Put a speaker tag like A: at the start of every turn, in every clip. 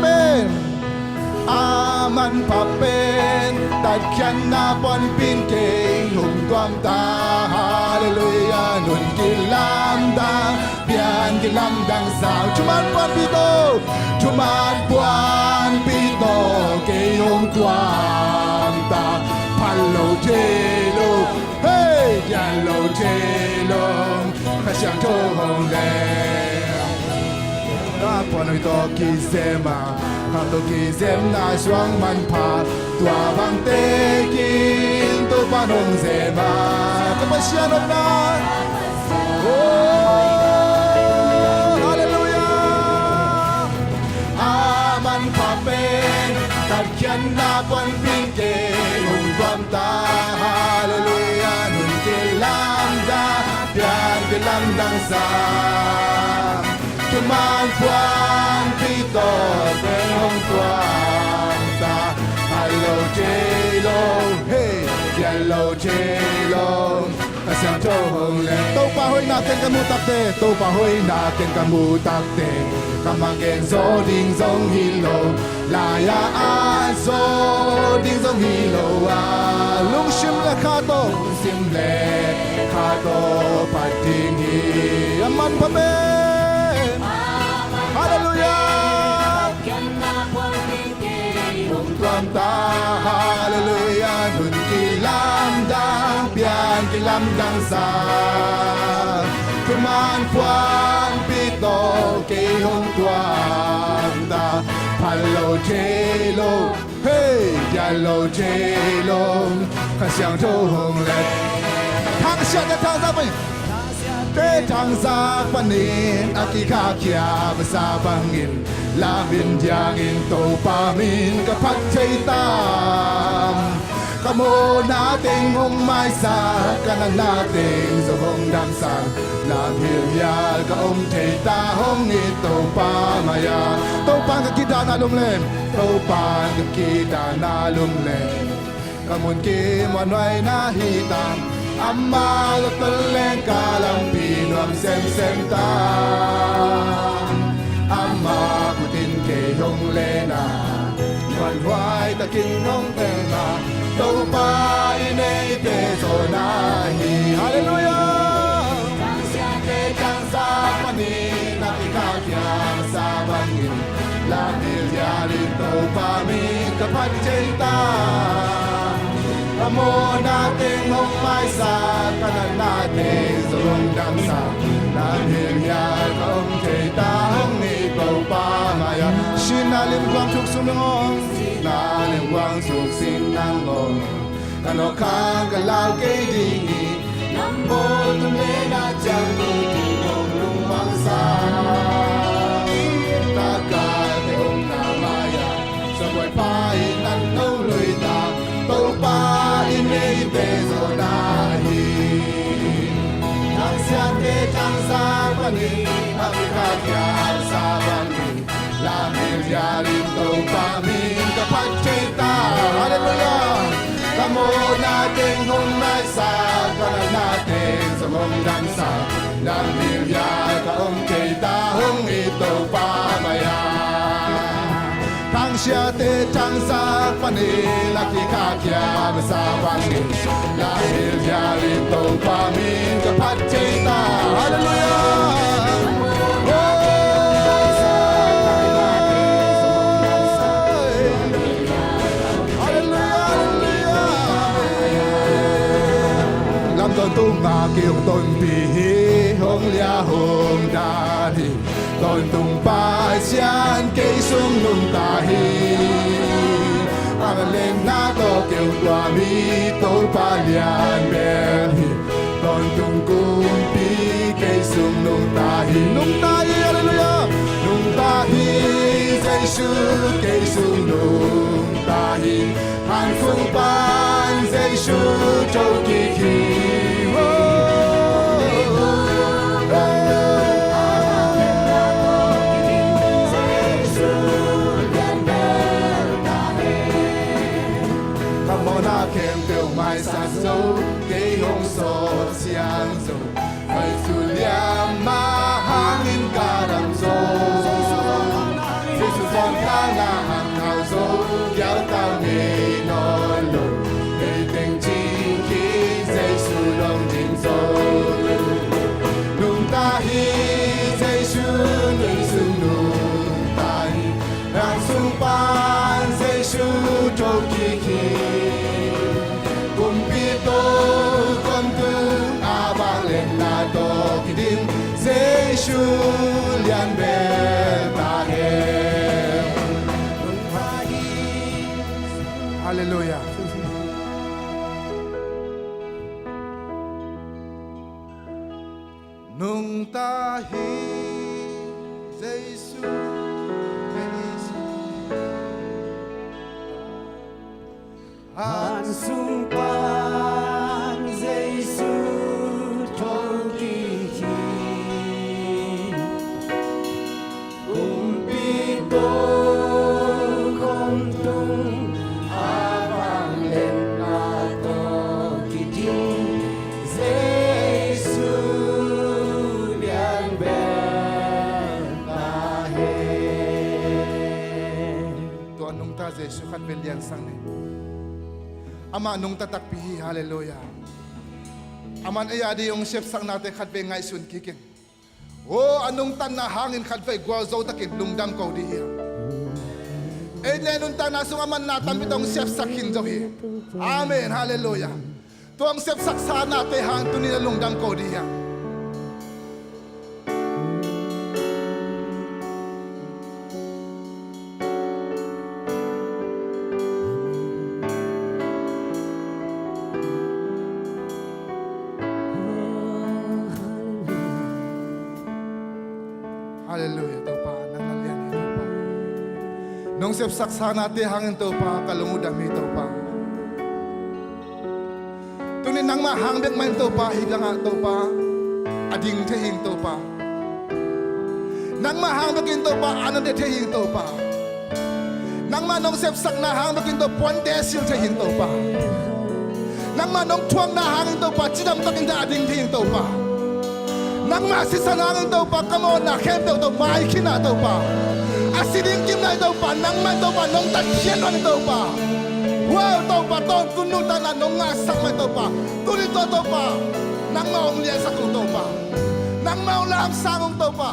A: Amen. Aman papen Tad kyan na pon pinking Hùng tuam ta Hallelujah Nun kilam dang Bian kilam dang sao Chuman puan pito Chuman puan pito Kay hùng tuam ta Palo chelo Hey Yalo chelo Kasyang cho hong le Na puan ito kisema Halo kisem na shuang man pa Tua bang tekin Tu panong zema Kapasyan of na Oh Hallelujah Aman papen Tagyan na puan pinking Hùng tuam ta Hallelujah Nun kilam da Pian kilam dang sa Tuman puan pito Pen hong tuam ta Hello J-Lo Hey Yellow J-Lo Kasyang cho hong le Tâu pa hoi natin kamutakte Tâu pa hoi natin kamutakte Kamagen so ding zong hilo Laya an so ding zong hilo Lung sim le kato Lung sim le kato Pating hi Aman pa me Hallelujah Hùng tuam ta Hallelujah Nun kilam dang Pian kilam dang sa Kuman puan pito Kay hùng tuam ta Palo J-Lo Hey Yellow J-Lo Kasyang cho hùng let Thang siya na thang sa pay Te thang sa panin Akika kya basa bangin Lamin diangin to pamin Kapat chay tam Kamo nating humay sa Kanan nating zuhong damsan Lamil yal kaom chay tahong ito pamaya To pang kakita na lumlem To pang kakita na lumlem Kamun kimanway na hitam Amma lutuleng kalang pinuam sem-sem tam Amma kutin kay hong lena Wan huay takin hong tema Tau pa ine ite so nahi Hallelujah Kang siya te kang sa panin Nakikakya sa bangin Lamil yarin tau pa min kapat cita Amo nating humay sa kanan nating Zulong damsa Lamil yal kaong kita hong ikaw pamaya Sinalim guang chuk sumlong Sinalim guang chuk sinangong Kano kang galaw kay dingi Nambo tunay na diyang Tinong lumang sa Tagal kayong namaya Sa buhay painan ng luita Tau pa inay beso nahi Nang siyate kang sa panin Ang ikakyal sa bangin Lamil yarin tau pa min kapat cita Hallelujah Kamo nating humay sa Kanan natin sa mong dansa Lamil yar kaong cita Hong ito pamaya Tang siya te tang sa panin Nakikakya sa bangin Lahil yarin to pamin kapat cita Hallelujah Lam ton tung nga kiêu ton pihi Hong lia hong dali Tôn tung pa xian cây sung nung tahi Ang lên na to kêu tua mi tô pa lian berhi Tôn tung cung pi cây sung nung tahi hallelujah Nung tahi dây su cây sung nung tahi Han phung pan dây su châu kỳ kỳ Kem tiêu mai sa dấu cây hông so xiang dấu Hãy su liam ma hangin ka đam dấu Giê-xu son ca là hàng hào dấu kéo tao nghề nó lùng để tình chi khi dây su đồng tình sâu nung ta hi dây su người sung nung ta hi rằng sung pan dây su trâu kỳ kỳ cùng biết tôi con tương à bang lên na to kỳ đinh dây su liền bè ta hè Hallelujah. Nung ta hi Giêsu
B: An sung pan Giêsu trong kỳ thi cùng bi tôi không tung a vang lên na to kỳ thi Giêsu liền bên ta hè
A: to nung ta Giêsu khat vel lian sang ne ama nung tatak pihi hallelujah aman ayadi yung chef sang natin khat ve ngai sun kikin o anong tan na hangin khat ve gwa zo takin lungdam ko di hiya e nenun tan na sungaman na tamitong chef sakin zo hi amen hallelujah to ang chef saksa natin hang tunin na lungdam ko di hiya Hallelujah, to pa, nangalyan ito pa. Nung saksa natin hangin to pa, kalungudam ito pa. Tunin nang mahangbek man to pa, higang to pa, ading tehing to pa. Nang mahangbekin to pa, ano de tehing to pa. Nang manong sak na hangbekin to, puandesil tehing to pa. Nang manong tuang na hangin to pa, chidam takin da ading tehing to pa. Nang masisanangin daw pa, kamo na kem daw maikin na daw pa. Asidingkim na daw pa, nang man daw pa, nung tatsyan na daw pa. Wow daw pa, doon kunutan na nung ngasang man daw pa. Tulito daw pa, nang maong liya sa kong daw pa. Nang maong laang sangong daw pa.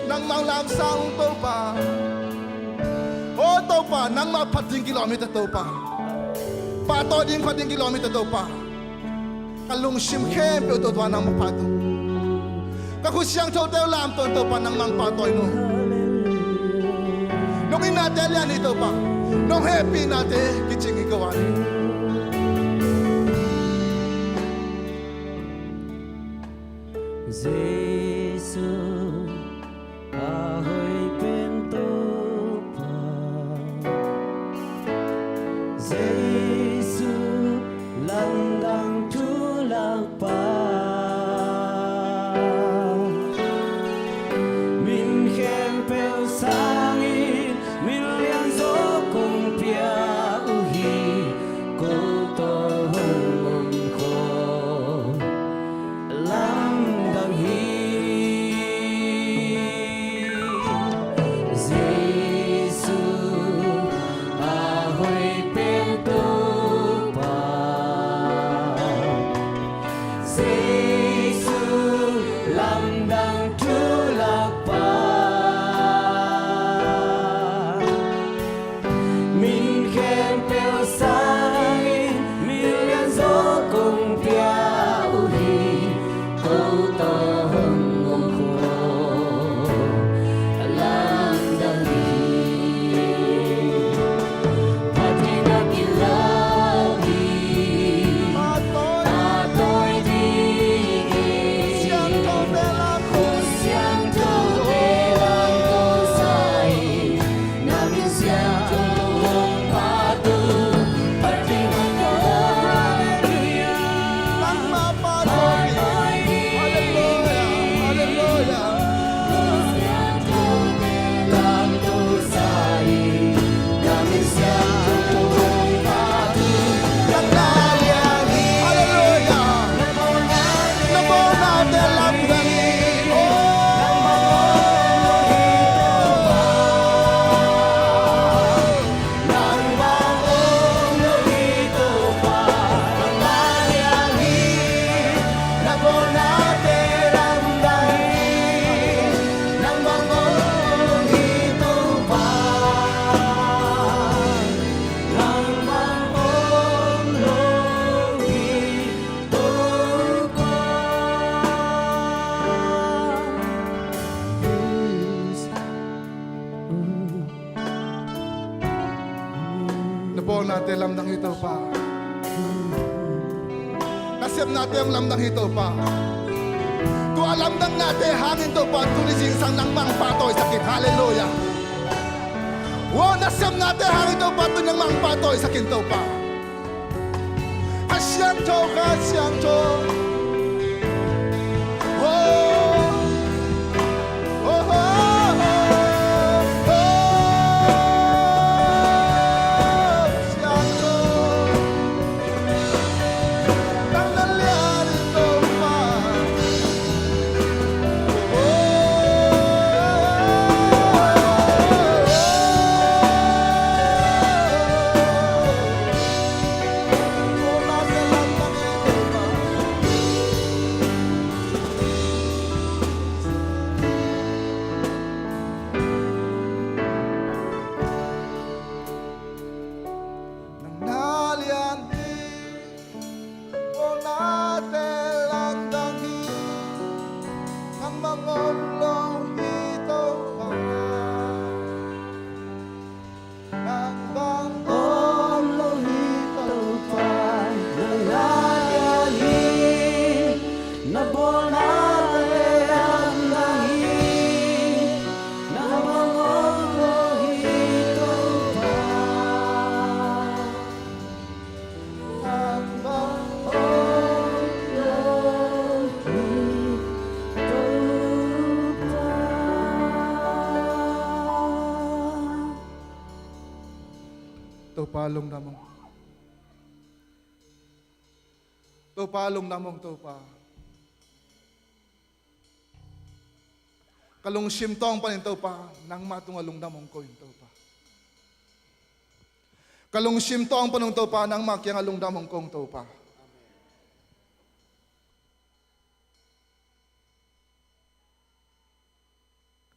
A: Nang maong laang sangong daw pa. O daw pa, nang mapating kilometer daw pa. Pato din pating kilometer daw pa. Kalung sim khem pe to nang mapato ka khusyang to teo lam ton to pa nang mang patoy no nong inatel yan ito pa nong happy nate kiching igawan
B: Giêsu ahoy pento pa Giêsu landang pa min khem pel sangin min liang zo kong pia uhi ko to hong ko lam dang hi Giêsu ahoy pel to pa Giêsu
A: ฮ Kabon natin lamdang ito pa. Kasip natin ang lamdang ito pa. Tu alam dang natin hangin to pa tulising sang nang mang patoy sakit. Hallelujah. Wow, nasip natin hangin to pa tu nang mang patoy sakit to pa. Kasyang to. Palong namong. Palong namong pa. Kalong simtong pa nito pa nang matungalong namong ko ito pa. Kalong simtong pa nung to pa nang makiangalong namong kong to pa.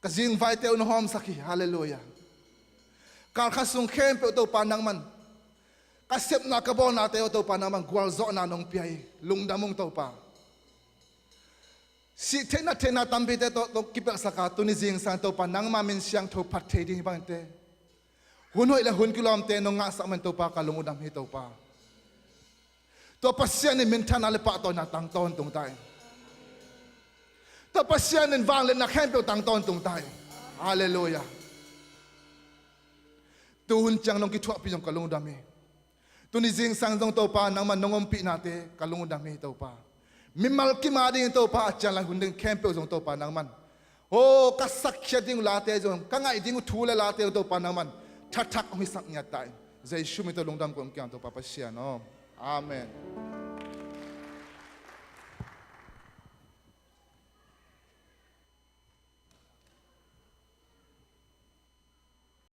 A: Kasi invite you no home saki. Hallelujah. Kalkasong kempe ito pa nang man. Kasip na kabon natin ito pa naman gwalzo na nung piyay. Lungdamong ito pa. Si tena tambit ito kipak sa katunizing sa ito pa nang mamin siyang ito patay din ibang ite. Huno ila hun kilom te nung nga sa man ito pa kalungudam ito pa. Ito pa siya ni mintan alipa ito na tangton tung tayo. Ito pa siya ni vanglet na kempe tangton tung tayo. Hallelujah. Tuhun siyang nung kitwa piyong kalungudami. Tunizing sang dong to pa nang manungumpi nate kalungudami to pa. Mimalki mading to pa at siyang lang hunding kempe zong to pa nang man. Oh, kasakya ding late zong kanga iding utula late to pa nang man. Tatak umisak niya tayo. Zay shumito lungdam ko ang kiyang to pa pa siya no. Amen.